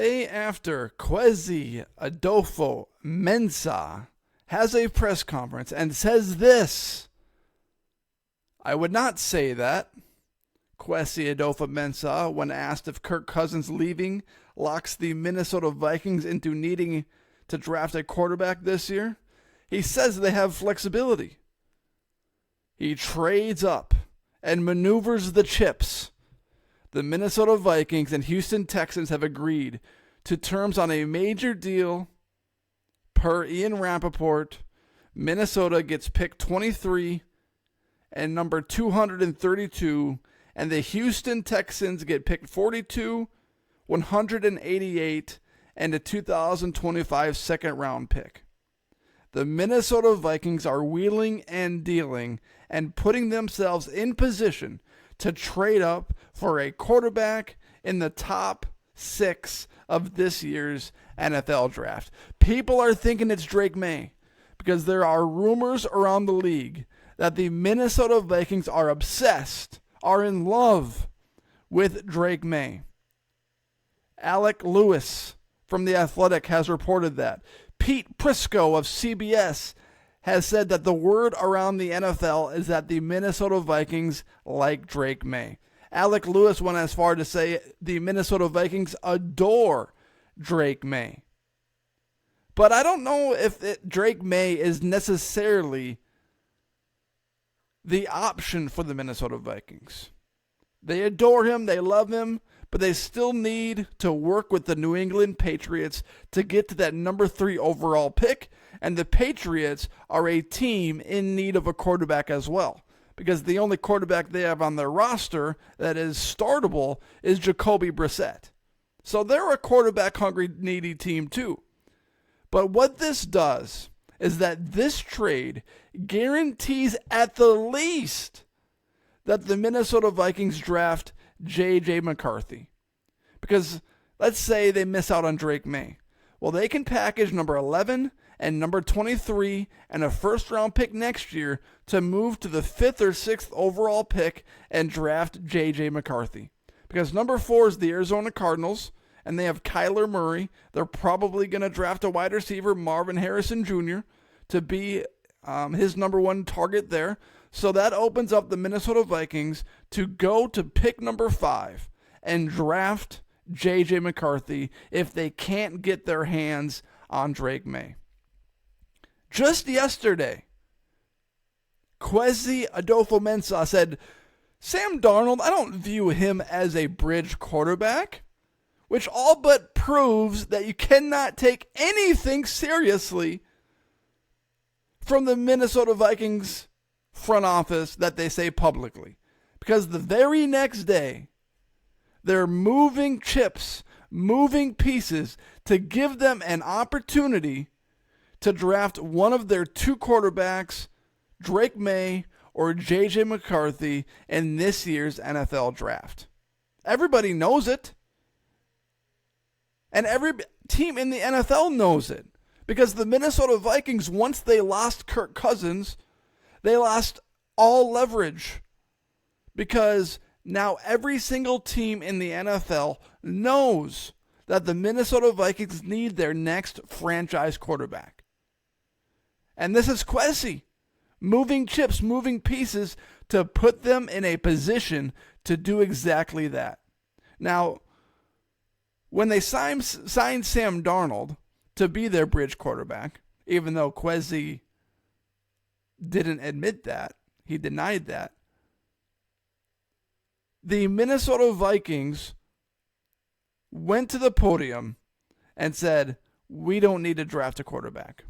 Day after Kwesi Adolfo-Mensah has a press conference and says this: I would not say that. Kwesi Adolfo-Mensah, when asked if Kirk Cousins leaving locks the Minnesota Vikings into needing to draft a quarterback this year, he says they have flexibility. He trades up and maneuvers the chips. The Minnesota Vikings and Houston Texans have agreed to terms on a major deal. Per Ian Rappaport, Minnesota gets pick 23 and number 232, and the Houston Texans get picked 42, 188, and a 2025 second-round pick. The Minnesota Vikings are wheeling and dealing and putting themselves in position to trade up for a quarterback in the top 6 of this year's NFL draft. People are thinking it's Drake May because there are rumors around the league that the Minnesota Vikings are obsessed, are in love with Drake May. Alec Lewis from The Athletic has reported that. Pete Prisco of CBS has said that the word around the NFL is that the Minnesota Vikings like Drake May. Alec Lewis went as far to say the Minnesota Vikings adore Drake May. But I don't know if Drake May is necessarily the option for the Minnesota Vikings. They adore him, they love him, but they still need to work with the New England Patriots to get to that number 3 overall pick. And the Patriots are a team in need of a quarterback as well, because the only quarterback they have on their roster that is startable is Jacoby Brissett. So they're a quarterback-hungry, needy team too. But what this does is that this trade guarantees at the least that the Minnesota Vikings draft J.J. McCarthy. Because let's say they miss out on Drake May. Well, they can package number 11 and number 23 and a first-round pick next year to move to the 5th or 6th overall pick and draft J.J. McCarthy. Because number 4 is the Arizona Cardinals, and they have Kyler Murray. They're probably going to draft a wide receiver, Marvin Harrison Jr., to be his number 1 target there. So that opens up the Minnesota Vikings to go to pick number 5 and draft J.J. McCarthy if they can't get their hands on Drake May. Just yesterday, Kwesi Adolfo-Mensah said, Sam Darnold, I don't view him as a bridge quarterback, which all but proves that you cannot take anything seriously from the Minnesota Vikings front office that they say publicly. Because the very next day, they're moving chips, moving pieces to give them an opportunity to draft one of their 2 quarterbacks, Drake May or J.J. McCarthy, in this year's NFL draft. Everybody knows it. And every team in the NFL knows it. Because the Minnesota Vikings, once they lost Kirk Cousins, they lost all leverage. Because now every single team in the NFL knows that the Minnesota Vikings need their next franchise quarterback. And this is Kwesi, moving chips, moving pieces to put them in a position to do exactly that. Now, when they signed Sam Darnold to be their bridge quarterback, even though Kwesi didn't admit that, he denied that, the Minnesota Vikings went to the podium and said, we don't need to draft a quarterback.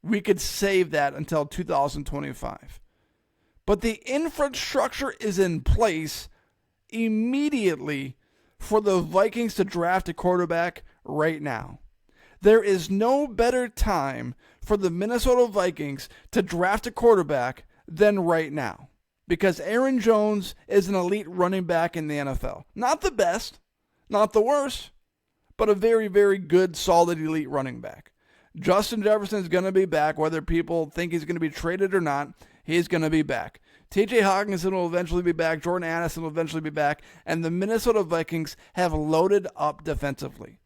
We could save that until 2025. But the infrastructure is in place immediately for the Vikings to draft a quarterback right now. There is no better time for the Minnesota Vikings to draft a quarterback than right now. Because Aaron Jones is an elite running back in the NFL. Not the best, not the worst, but a very, very good, solid, elite running back. Justin Jefferson is going to be back, whether people think he's going to be traded or not. He's going to be back. T.J. Hawkinson will eventually be back. Jordan Addison will eventually be back. And the Minnesota Vikings have loaded up defensively.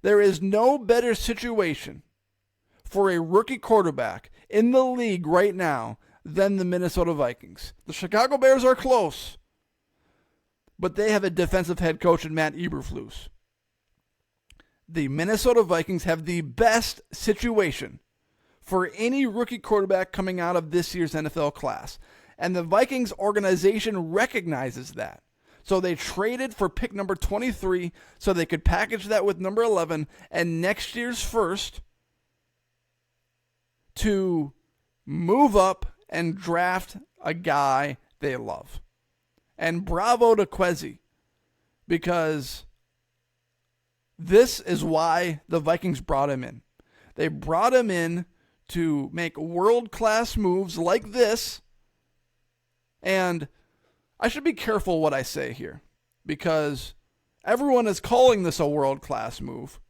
There is no better situation for a rookie quarterback in the league right now than the Minnesota Vikings. The Chicago Bears are close, but they have a defensive head coach in Matt Eberflus. The Minnesota Vikings have the best situation for any rookie quarterback coming out of this year's NFL class. And the Vikings organization recognizes that. So they traded for pick number 23 so they could package that with number 11 and next year's first to move up and draft a guy they love. And bravo to Kwesi, because this is why the Vikings brought him in. They brought him in to make world-class moves like this. And I should be careful what I say here, because everyone is calling this a world-class move.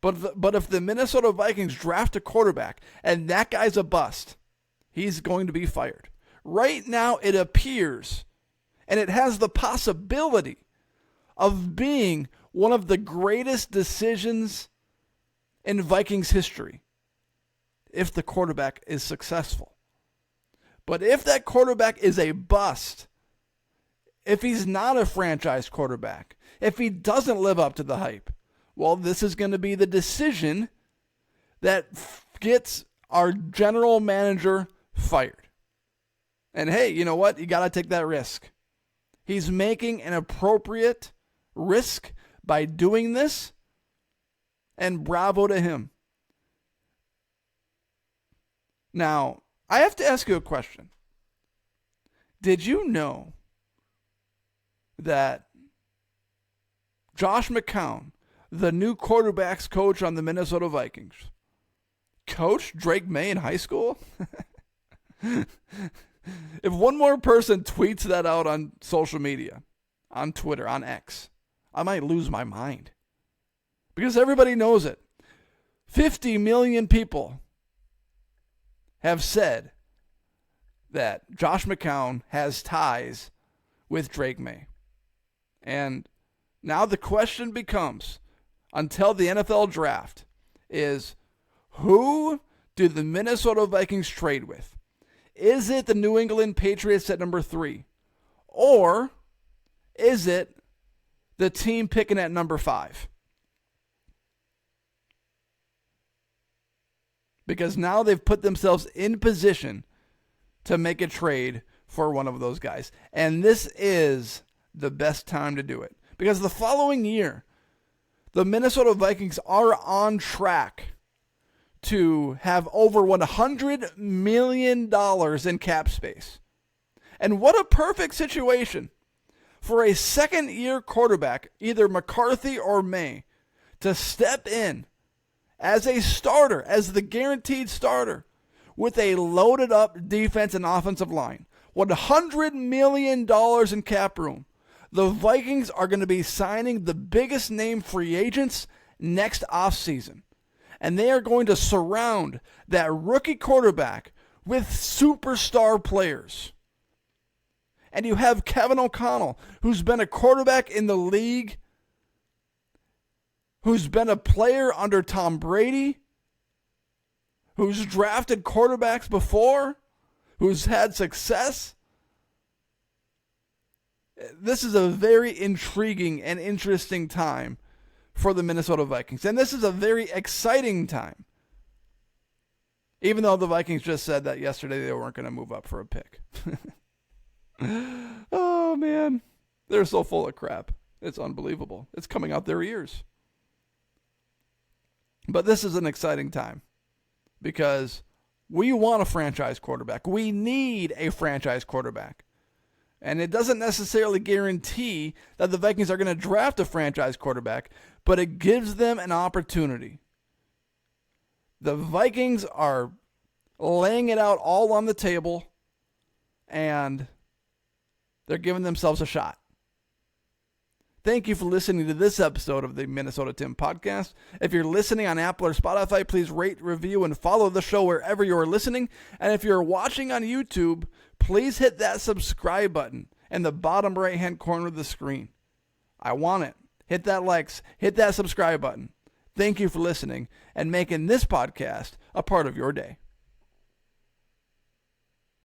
But if the Minnesota Vikings draft a quarterback and that guy's a bust, he's going to be fired. Right now it appears, and it has the possibility of being one of the greatest decisions in Vikings history if the quarterback is successful. But if that quarterback is a bust, if he's not a franchise quarterback, if he doesn't live up to the hype, well, this is going to be the decision that gets our general manager fired. And hey, you know what? You got to take that risk. He's making an appropriate risk by doing this, and bravo to him. Now, I have to ask you a question. Did you know that Josh McCown, the new quarterbacks coach on the Minnesota Vikings, coached Drake May in high school? If one more person tweets that out on social media, on Twitter, on X, I might lose my mind. Because everybody knows it. 50 million people have said that Josh McCown has ties with Drake May. And now the question becomes, until the NFL draft, is who do the Minnesota Vikings trade with? Is it the New England Patriots at number 3? Or is it the team picking at number 5? Because now they've put themselves in position to make a trade for one of those guys. And this is the best time to do it. Because the following year, the Minnesota Vikings are on track to have over $100 million in cap space. And what a perfect situation for a second-year quarterback, either McCarthy or May, to step in as a starter, as the guaranteed starter, with a loaded-up defense and offensive line. $100 million in cap room. The Vikings are going to be signing the biggest name free agents next offseason. And they are going to surround that rookie quarterback with superstar players. And you have Kevin O'Connell, who's been a quarterback in the league, who's been a player under Tom Brady, who's drafted quarterbacks before, who's had success. This is a very intriguing and interesting time for the Minnesota Vikings. And this is a very exciting time. Even though the Vikings just said that yesterday they weren't going to move up for a pick. Oh, man. They're so full of crap. It's unbelievable. It's coming out their ears. But this is an exciting time because we want a franchise quarterback. We need a franchise quarterback. And it doesn't necessarily guarantee that the Vikings are going to draft a franchise quarterback, but it gives them an opportunity. The Vikings are laying it out all on the table, and they're giving themselves a shot. Thank you for listening to this episode of the Minnesota Tim Podcast. If you're listening on Apple or Spotify, please rate, review, and follow the show wherever you are listening. And if you're watching on YouTube, please hit that subscribe button in the bottom right-hand corner of the screen. I want it. Hit that likes. Hit that subscribe button. Thank you for listening and making this podcast a part of your day.